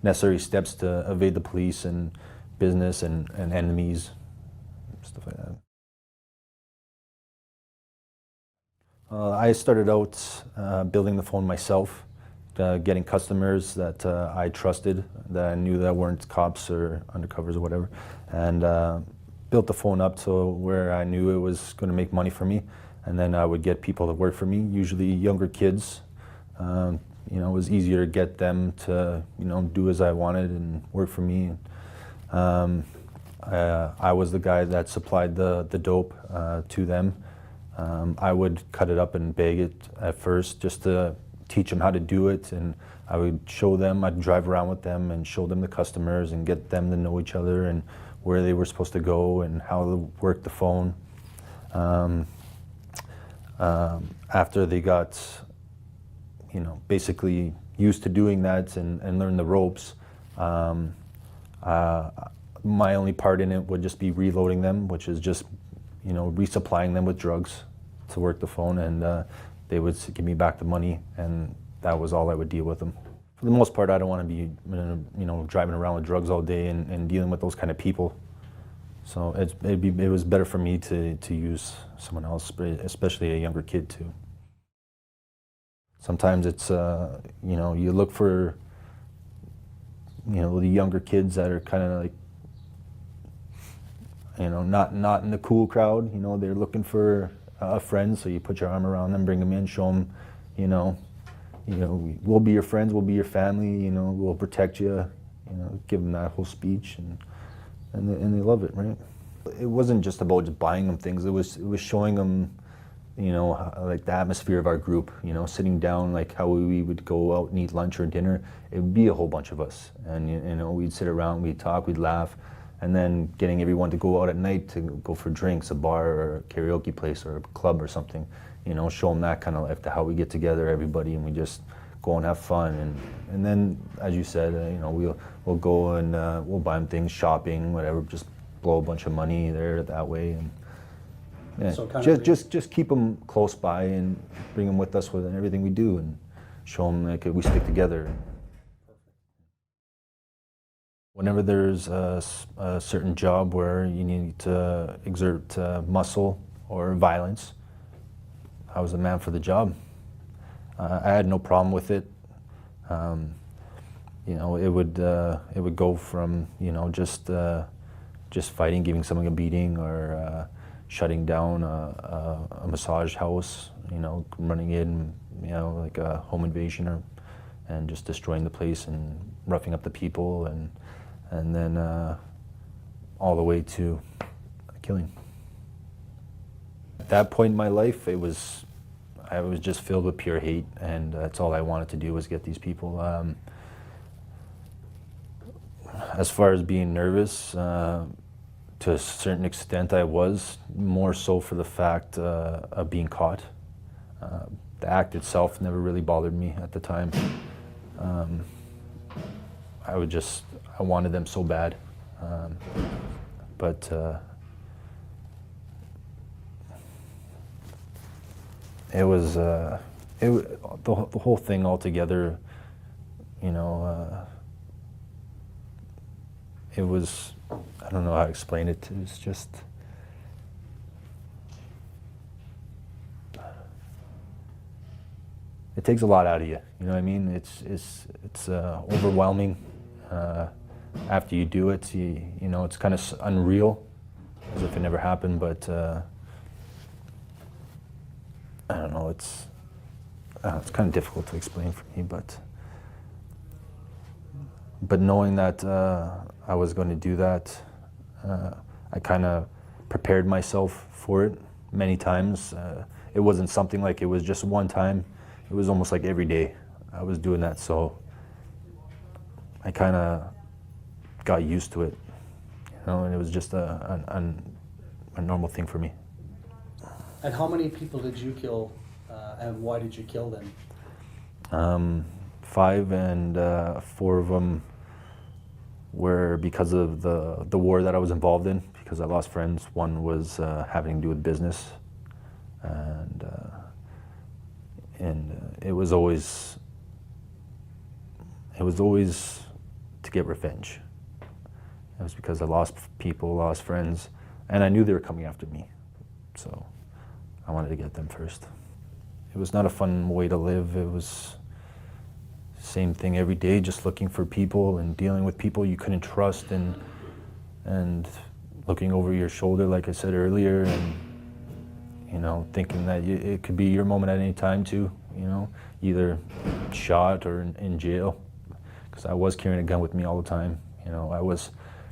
necessary steps to evade the police and business and enemies, stuff like that. I started out building the phone myself, getting customers that I trusted, that I knew that weren't cops or undercovers or whatever, and built the phone up to where I knew it was going to make money for me. And then I would get people to work for me, usually younger kids. You know, it was easier to get them to, you know, do as I wanted and work for me. I was the guy that supplied the dope to them. I would cut it up and bag it at first just to teach them how to do it, and I would show them, I'd drive around with them and show them the customers and get them to know each other and where they were supposed to go and how to work the phone. After they got, you know, basically used to doing that and learned the ropes, my only part in it would just be reloading them, which is just, you know, resupplying them with drugs to work the phone, and they would give me back the money, and that was all I would deal with them. For the most part, I don't want to be, you know, driving around with drugs all day and dealing with those kind of people. So it was better for me to use someone else, especially a younger kid too. Sometimes it's, you know, you look for, you know, the younger kids that are kind of like, you know, not in the cool crowd. You know, they're looking for a friend, so you put your arm around them, bring them in, show them, you know, we'll be your friends, we'll be your family, you know, we'll protect you, you know, give them that whole speech, and they love it, right? It wasn't just about just buying them things. It was showing them, you know, like the atmosphere of our group. You know, sitting down, like how we would go out and eat lunch or dinner. It would be a whole bunch of us, and you know, we'd sit around, we'd talk, we'd laugh, and then getting everyone to go out at night to go for drinks, a bar or a karaoke place or a club or something. You know, show them that kind of life, to how we get together, everybody, and we just go and have fun. And then, as you said, you know, we'll go and we'll buy them things, shopping, whatever, just blow a bunch of money there that way, and yeah, so just keep them close by and bring them with us with everything we do, and show them like we stick together. Whenever there's a certain job where you need to exert muscle or violence, I was the man for the job. I had no problem with it. You know, it would go from, you know, just fighting, giving someone a beating, or shutting down a massage house. You know, running in, you know, like a home invasion, and just destroying the place and roughing up the people, and then all the way to killing. At that point in my life, I was just filled with pure hate, and that's all I wanted to do, was get these people. As far as being nervous, to a certain extent I was, more so for the fact of being caught. The act itself never really bothered me at the time. I wanted them so bad. But it was, the whole thing altogether, you know, it was, I don't know how to explain it. It was just, it takes a lot out of you. You know what I mean? It's overwhelming. After you do it, you know, it's kind of unreal, as if it never happened. But I don't know. It's kind of difficult to explain for me. But knowing that I was going to do that, I kind of prepared myself for it many times. It wasn't something like it was just one time. It was almost like every day I was doing that. So I kind of got used to it, you know, and it was just a normal thing for me. And how many people did you kill, and why did you kill them? 5, and 4 of them were because of the war that I was involved in, because I lost friends. One was having to do with business, and it was always to get revenge. It was because I lost people, lost friends, and I knew they were coming after me. So I wanted to get them first. It was not a fun way to live. It was the same thing every day, just looking for people and dealing with people you couldn't trust, and looking over your shoulder, like I said earlier, and you know, thinking that it could be your moment at any time too. You know, either shot or in jail, because I was carrying a gun with me all the time. You know, I was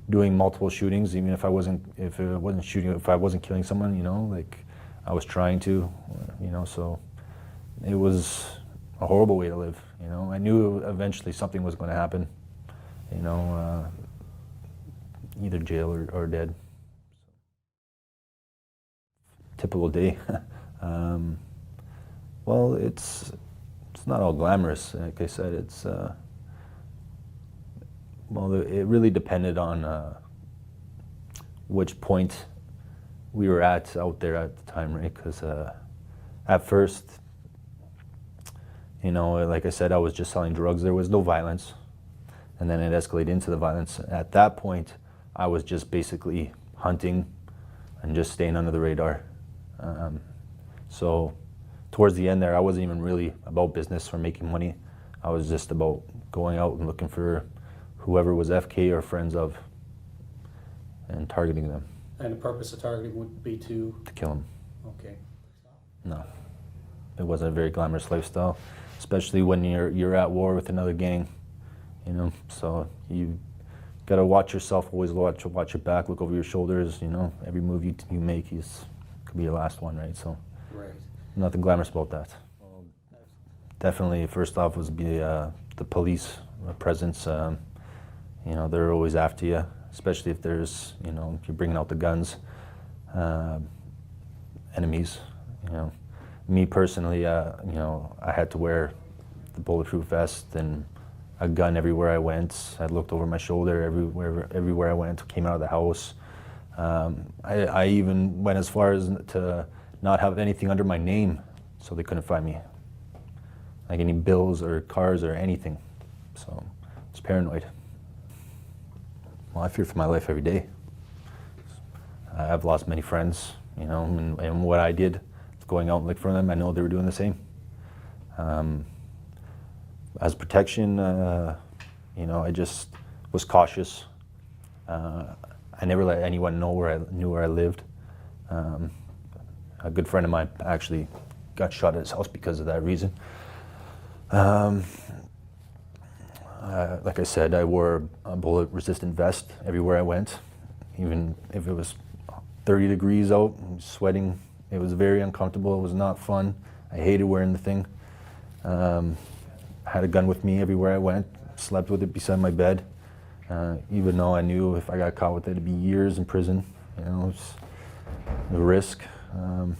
doing multiple shootings, even if I wasn't killing someone. You know, like I was trying to. You know, so it was a horrible way to live. You know, I knew eventually something was going to happen. You know, either jail or dead. Typical day. Well, it's not all glamorous. Like I said, it's well, it really depended on which point we were out there at the time, right? Because at first, you know, like I said, I was just selling drugs. There was no violence, and then it escalated into the violence. At that point, I was just basically hunting and just staying under the radar. So towards the end there, I wasn't even really about business or making money. I was just about going out and looking for whoever was FK or friends of and targeting them. And the purpose of targeting would be to kill them. Okay. No, it wasn't a very glamorous lifestyle, especially when you're at war with another gang. You know, so you got to watch yourself. Always watch your back. Look over your shoulders. You know, every move you make could be your last one, right? So, right. Nothing glamorous about that. Well, definitely, first off was the police presence. You know, they're always after you, especially if there's, you know, if you're bringing out the guns. Enemies, you know. Me personally, you know, I had to wear the bulletproof vest and a gun everywhere I went. I looked over my shoulder everywhere I went, came out of the house. I even went as far as to not have anything under my name so they couldn't find me. Like any bills or cars or anything. So I was paranoid. Well, I fear for my life every day. I've lost many friends, you know, and what I did, going out and look for them, I know they were doing the same. As protection, you know, I just was cautious. I never let anyone know where I lived. A good friend of mine actually got shot at his house because of that reason. Like I said, I wore a bullet-resistant vest everywhere I went, even if it was 30 degrees out, sweating. It was very uncomfortable. It was not fun. I hated wearing the thing. I had a gun with me everywhere I went, slept with it beside my bed, even though I knew if I got caught with it, it'd be years in prison. You know, it's the risk. You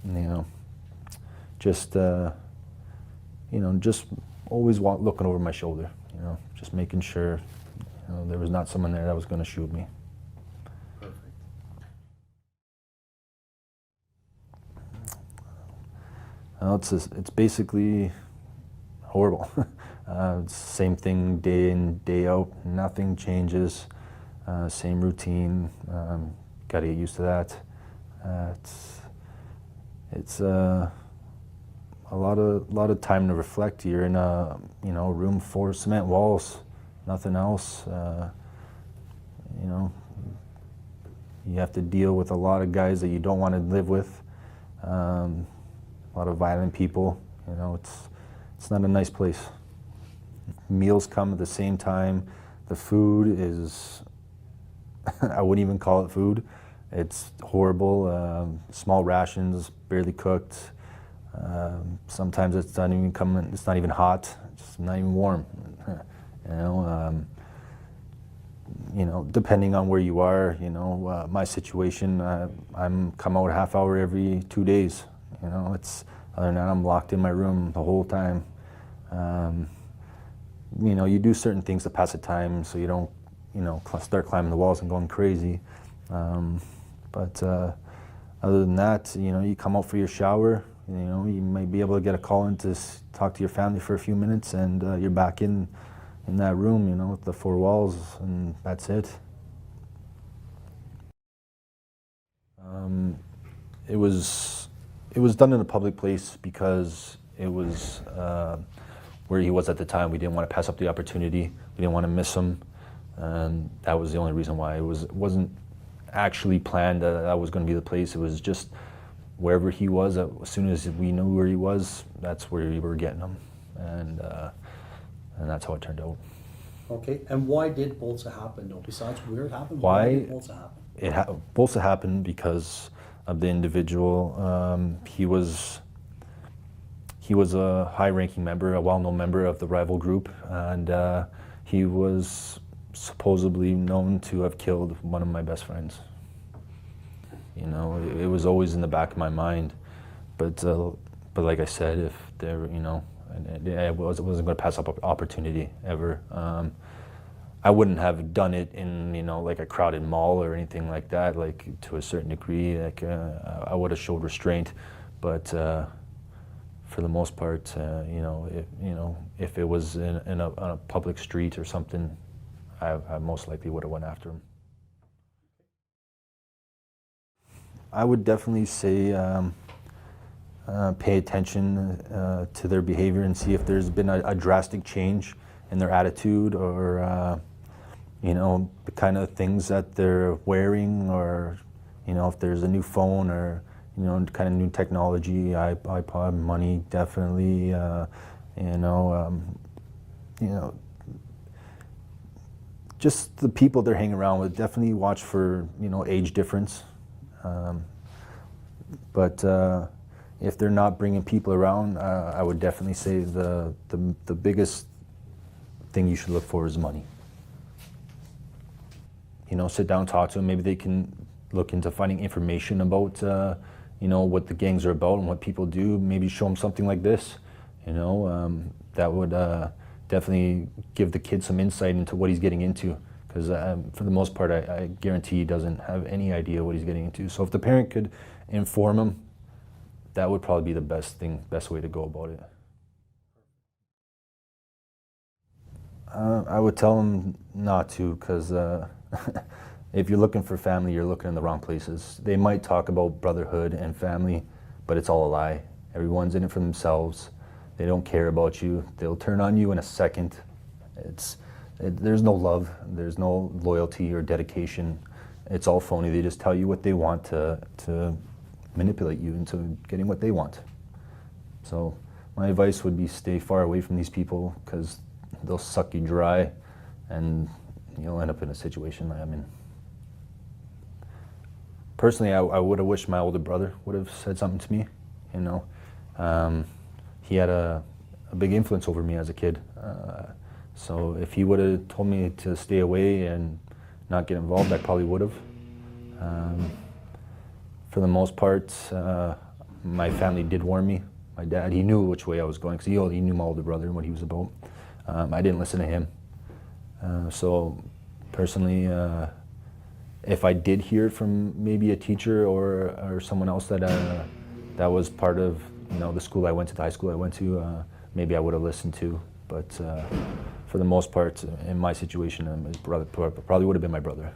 know, just you know, just always looking over my shoulder. You know, just making sure, you know, there was not someone there that was going to shoot me. Perfect. Well, it's basically horrible. It's the same thing day in, day out. Nothing changes. Same routine. Got to get used to that. It's a lot of time to reflect. You're in a, you know, room, 4 cement walls, nothing else. You know, you have to deal with a lot of guys that you don't want to live with. A lot of violent people. You know, it's not a nice place. Meals come at the same time. The food is, I wouldn't even call it food. It's horrible. Small rations, barely cooked. Sometimes it's not even coming. It's not even hot. It's not even warm. You know, depending on where you are. You know, my situation, I'm come out a half hour every 2 days. You know, it's other than that, I'm locked in my room the whole time. You know, you do certain things to pass the time, so you don't, you know, start climbing the walls and going crazy. But other than that, you know, you come out for your shower. You know, you might be able to get a call in to talk to your family for a few minutes, and you're back in in that room, you know, with the four walls, and that's it. It was done in a public place because it was where he was at the time. We didn't want to pass up the opportunity. We didn't want to miss him, and that was the only reason why. It wasn't actually planned that was going to be the place. It was just wherever he was. As soon as we knew where he was, that's where we were getting him, and that's how it turned out. Okay, and why did Bolsa happen though? Besides where it happened, Why did Bolsa happen? Bolsa happened because of the individual. He was a high-ranking member, a well-known member of the rival group, and he was supposedly known to have killed one of my best friends. You know, it was always in the back of my mind, but like I said, if there, you know, I wasn't going to pass up an opportunity ever. I wouldn't have done it in, you know, like a crowded mall or anything like that. Like, to a certain degree, like I would have showed restraint, but for the most part, you know, if it was on a public street or something, I most likely would have went after him. I would definitely say pay attention to their behavior and see if there's been a drastic change in their attitude, or you know, the kind of things that they're wearing, or you know, if there's a new phone, or you know, kind of new technology, iPod, money, definitely. You know, just the people they're hanging around with. Definitely watch for, you know, age difference. But if they're not bringing people around, I would definitely say the biggest thing you should look for is money. You know, sit down, talk to them. Maybe they can look into finding information about, you know, what the gangs are about and what people do. Maybe show them something like this. You know, that would definitely give the kid some insight into what he's getting into. Because for the most part, I guarantee he doesn't have any idea what he's getting into. So if the parent could inform him, that would probably be the best way to go about it. I would tell him not to, because if you're looking for family, you're looking in the wrong places. They might talk about brotherhood and family, but it's all a lie. Everyone's in it for themselves. They don't care about you. They'll turn on you in a second. There's no love, there's no loyalty or dedication. It's all phony. They just tell you what they want to manipulate you into getting what they want. So my advice would be stay far away from these people, because they'll suck you dry and you'll end up in a situation like I'm in. Personally, I would have wished my older brother would have said something to me. You know, he had a big influence over me as a kid. So if he would have told me to stay away and not get involved, I probably would have. For the most part, my family did warn me. My dad, he knew which way I was going, because he knew my older brother and what he was about. I didn't listen to him. So personally, if I did hear from maybe a teacher or someone else that was part of, you know, the school I went to, the high school I went to, maybe I would have listened to. But for the most part, in my situation, his brother probably would have been my brother.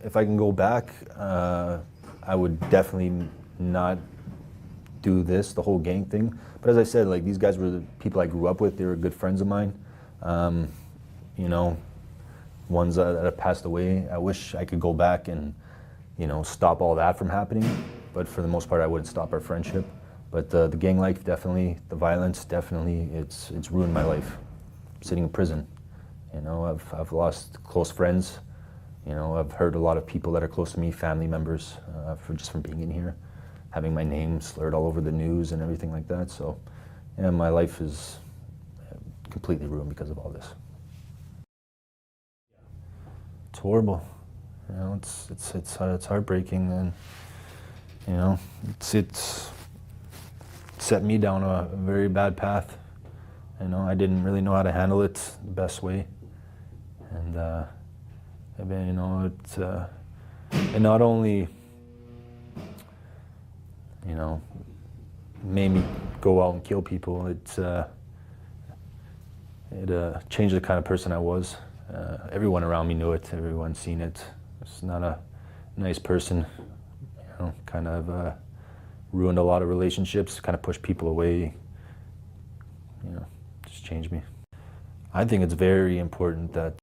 If I can go back, I would definitely not do this, the whole gang thing. But as I said, like, these guys were the people I grew up with. They were good friends of mine. You know, ones that have passed away. I wish I could go back and, you know, stop all that from happening. But for the most part, I wouldn't stop our friendship. But the gang life, definitely, the violence, definitely, it's ruined my life. Sitting in prison, you know, I've lost close friends. You know, I've heard a lot of people that are close to me, family members, just from being in here, having my name slurred all over the news and everything like that. So, yeah, my life is completely ruined because of all this. It's horrible. You know, it's heartbreaking, and you know, it's set me down a very bad path. You know, I didn't really know how to handle it the best way, and you know, it not only, you know, made me go out and kill people. It changed the kind of person I was. Everyone around me knew it. Everyone's seen it. It's not a nice person. You know, kind of ruined a lot of relationships. Kind of pushed people away. You know, just changed me. I think it's very important that